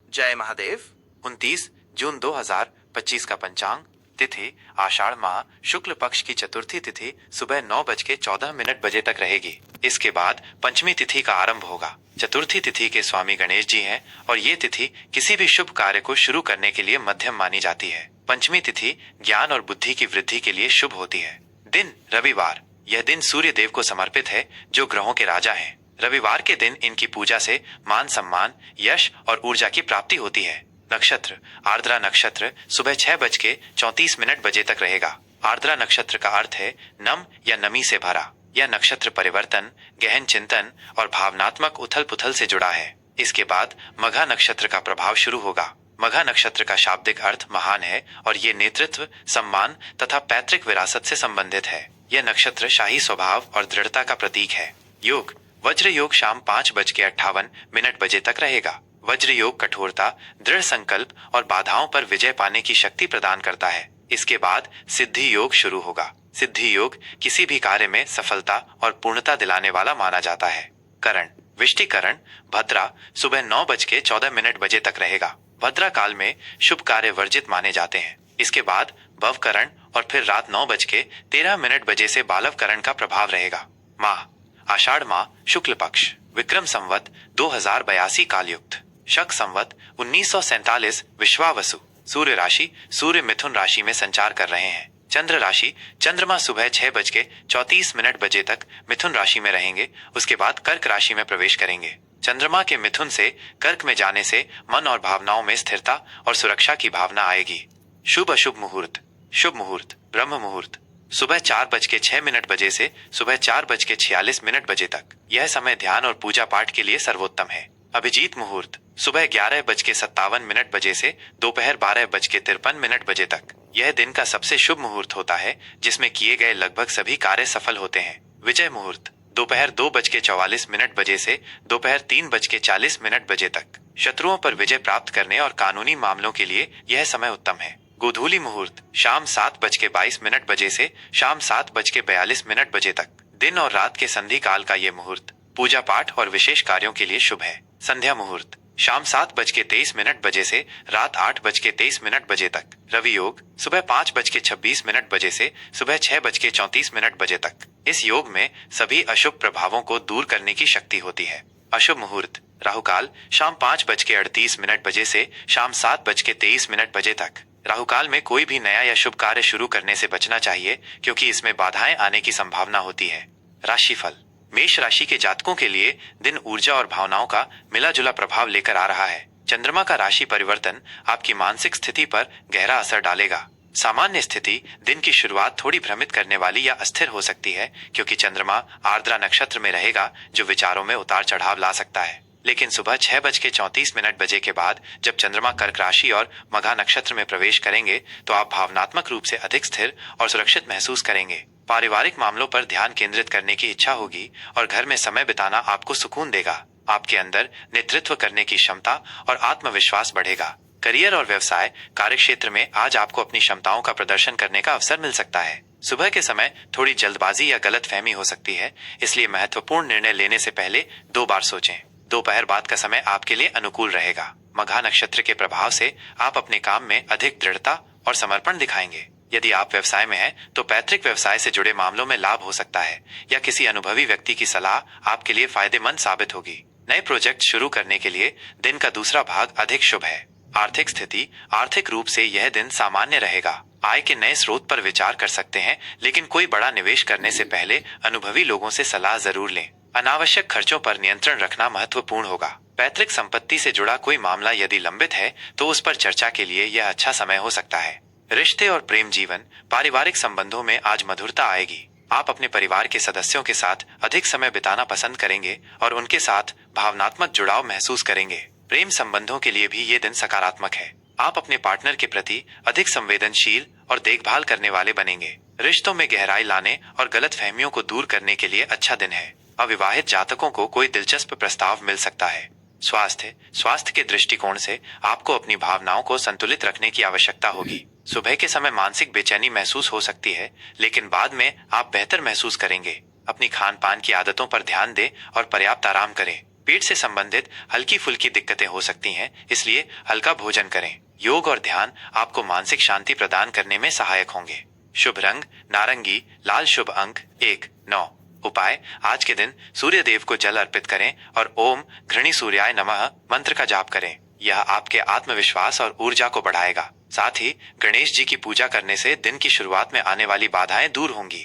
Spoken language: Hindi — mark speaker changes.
Speaker 1: जय महादेव।
Speaker 2: 29 जून 2025 का पंचांग। तिथि आषाढ़ माह शुक्ल पक्ष की चतुर्थी तिथि सुबह 9:14 तक रहेगी। इसके बाद पंचमी तिथि का आरंभ होगा। चतुर्थी तिथि के स्वामी गणेश जी हैं और ये तिथि किसी भी शुभ कार्य को शुरू करने के लिए मध्यम मानी जाती है। पंचमी तिथि ज्ञान और बुद्धि की वृद्धि के लिए शुभ होती है। दिन रविवार। यह दिन सूर्य देव को समर्पित है जो ग्रहों के राजा हैं। रविवार के दिन इनकी पूजा से मान सम्मान, यश और ऊर्जा की प्राप्ति होती है। नक्षत्र आर्द्रा नक्षत्र सुबह 6:34 तक रहेगा। आर्द्रा नक्षत्र का अर्थ है नम या नमी से भरा। यह नक्षत्र परिवर्तन, गहन चिंतन और भावनात्मक उथल पुथल से जुड़ा है। इसके बाद मघा नक्षत्र का प्रभाव शुरू होगा। मघा नक्षत्र का शाब्दिक अर्थ महान है और ये नेतृत्व, सम्मान तथा पैतृक विरासत से संबंधित है। यह नक्षत्र शाही स्वभाव और दृढ़ता का प्रतीक है। योग वज्र योग शाम 5:58 तक रहेगा। वज्र योग कठोरता, दृढ़ संकल्प और बाधाओं पर विजय पाने की शक्ति प्रदान करता है। इसके बाद सिद्धि योग शुरू होगा। सिद्धि योग किसी भी कार्य में सफलता और पूर्णता दिलाने वाला माना जाता है। करण विष्टिकरण भद्रा सुबह 9:14 तक रहेगा। भद्रा काल में शुभ कार्य वर्जित माने जाते हैं। इसके बाद भवकरण और फिर रात 9:13 से बालवकरण का प्रभाव रहेगा। माह आषाढ़ माह शुक्ल पक्ष विक्रम संवत 2082 कालयुक्त शक संवत 1947 विश्वावसु। सूर्य राशि सूर्य मिथुन राशि में संचार कर रहे हैं। चंद्र राशि चंद्रमा सुबह 6:34 तक मिथुन राशि में रहेंगे। उसके बाद कर्क राशि में प्रवेश करेंगे। चंद्रमा के मिथुन से कर्क में जाने से मन और भावनाओं में स्थिरता और सुरक्षा की भावना आएगी। शुभ अशुभ मुहूर्त। शुभ मुहूर्त ब्रह्म मुहूर्त सुबह 4:06 से सुबह 4:46 तक। यह समय ध्यान और पूजा पाठ के लिए सर्वोत्तम है। अभिजीत मुहूर्त सुबह 11:57 से दोपहर 12:53 तक। यह दिन का सबसे शुभ मुहूर्त होता है जिसमें किए गए लगभग सभी कार्य सफल होते हैं। विजय मुहूर्त दोपहर 2:44 से दोपहर 3:40 तक। शत्रुओं पर विजय प्राप्त करने और कानूनी मामलों के लिए यह समय उत्तम है। गोधूली मुहूर्त शाम 7:22 से शाम 7:42 तक। दिन और रात के संधि काल का ये मुहूर्त पूजा पाठ और विशेष कार्यों के लिए शुभ है। संध्या मुहूर्त शाम 7:23 से रात 8:23 तक। रवि योग सुबह 5:26 से सुबह 6:34 तक। इस योग में सभी अशुभ प्रभावों को दूर करने की शक्ति होती है। अशुभ मुहूर्त राहुकाल शाम 5:38 से शाम 7:23 तक। राहुकाल में कोई भी नया या शुभ कार्य शुरू करने से बचना चाहिए क्योंकि इसमें बाधाएं आने की संभावना होती है। राशिफल मेष राशि के जातकों के लिए दिन ऊर्जा और भावनाओं का मिला जुला प्रभाव लेकर आ रहा है। चंद्रमा का राशि परिवर्तन आपकी मानसिक स्थिति पर गहरा असर डालेगा। सामान्य स्थिति दिन की शुरुआत थोड़ी भ्रमित करने वाली या अस्थिर हो सकती है क्योंकि चंद्रमा आर्द्रा नक्षत्र में रहेगा जो विचारों में उतार चढ़ाव ला सकता है। लेकिन सुबह 6:34 के बाद जब चंद्रमा कर्क राशि और मघा नक्षत्र में प्रवेश करेंगे तो आप भावनात्मक रूप से अधिक स्थिर और सुरक्षित महसूस करेंगे। पारिवारिक मामलों पर ध्यान केंद्रित करने की इच्छा होगी और घर में समय बिताना आपको सुकून देगा। आपके अंदर नेतृत्व करने की क्षमता और आत्मविश्वास बढ़ेगा। करियर और व्यवसाय कार्यक्षेत्र में आज आपको अपनी क्षमताओं का प्रदर्शन करने का अवसर मिल सकता है। सुबह के समय थोड़ी जल्दबाजी या गलतफहमी हो सकती है, इसलिए महत्वपूर्ण निर्णय लेने से पहले 2 बार सोचें। दोपहर बाद का समय आपके लिए अनुकूल रहेगा। मघा नक्षत्र के प्रभाव से आप अपने काम में अधिक दृढ़ता और समर्पण दिखाएंगे। यदि आप व्यवसाय में हैं तो पैतृक व्यवसाय से जुड़े मामलों में लाभ हो सकता है या किसी अनुभवी व्यक्ति की सलाह आपके लिए फायदेमंद साबित होगी। नए प्रोजेक्ट शुरू करने के लिए दिन का दूसरा भाग अधिक शुभ है। आर्थिक स्थिति आर्थिक रूप से यह दिन सामान्य रहेगा। आय के नए स्रोत पर विचार कर सकते हैं, लेकिन कोई बड़ा निवेश करने से पहले अनुभवी लोगों से सलाह जरूर लें। अनावश्यक खर्चों पर नियंत्रण रखना महत्वपूर्ण होगा। पैतृक संपत्ति से जुड़ा कोई मामला यदि लंबित है तो उस पर चर्चा के लिए यह अच्छा समय हो सकता है। रिश्ते और प्रेम जीवन पारिवारिक संबंधों में आज मधुरता आएगी। आप अपने परिवार के सदस्यों के साथ अधिक समय बिताना पसंद करेंगे और उनके साथ भावनात्मक जुड़ाव महसूस करेंगे। प्रेम संबंधों के लिए भी ये दिन सकारात्मक है। आप अपने पार्टनर के प्रति अधिक संवेदनशील और देखभाल करने वाले बनेंगे। रिश्तों में गहराई लाने और गलतफहमियों को दूर करने के लिए अच्छा दिन है। अविवाहित जातकों को कोई दिलचस्प प्रस्ताव मिल सकता है। स्वास्थ्य के दृष्टिकोण से आपको अपनी भावनाओं को संतुलित रखने की आवश्यकता होगी। सुबह के समय मानसिक बेचैनी महसूस हो सकती है, लेकिन बाद में आप बेहतर महसूस करेंगे। अपनी खान पान की आदतों पर ध्यान दें और पर्याप्त आराम करें। पेट से संबंधित हल्की फुल्की दिक्कतें हो सकती हैं, इसलिए हल्का भोजन करें। योग और ध्यान आपको मानसिक शांति प्रदान करने में सहायक होंगे। शुभ रंग नारंगी, लाल। शुभ अंक 1, 9। उपाय, आज के दिन सूर्य देव को जल अर्पित करें और ओम घृणी सूर्याय नमः मंत्र का जाप करें। यह आपके आत्मविश्वास और ऊर्जा को बढ़ाएगा। साथ ही गणेश जी की पूजा करने से दिन की शुरुआत में आने वाली बाधाएं दूर होंगी।